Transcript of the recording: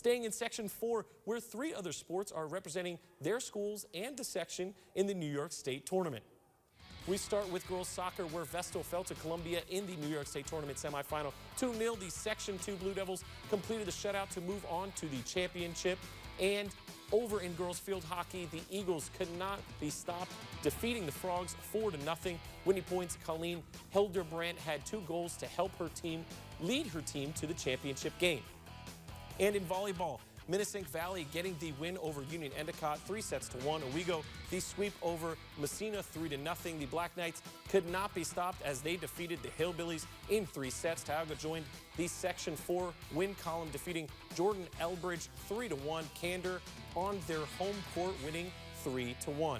Staying in Section 4, where 3 other sports are representing their schools and the section in the New York State Tournament. We start with girls soccer, where Vestal fell to Columbia in the New York State Tournament semifinal 2-0. The Section 2 Blue Devils completed the shutout to move on to the championship. And over in girls field hockey, the Eagles could not be stopped, defeating the Frogs 4-0. Whitney Point's Colleen Hildebrand had 2 goals to help her team lead her team to the championship game. And in volleyball, Minnesink Valley getting the win over Union Endicott 3-1. Owego, the sweep over Messina 3-0. The Black Knights could not be stopped as they defeated the Hillbillies in 3 sets. Tioga joined the Section 4 win column, defeating Jordan Elbridge 3-1. Candor on their home court, winning 3-1.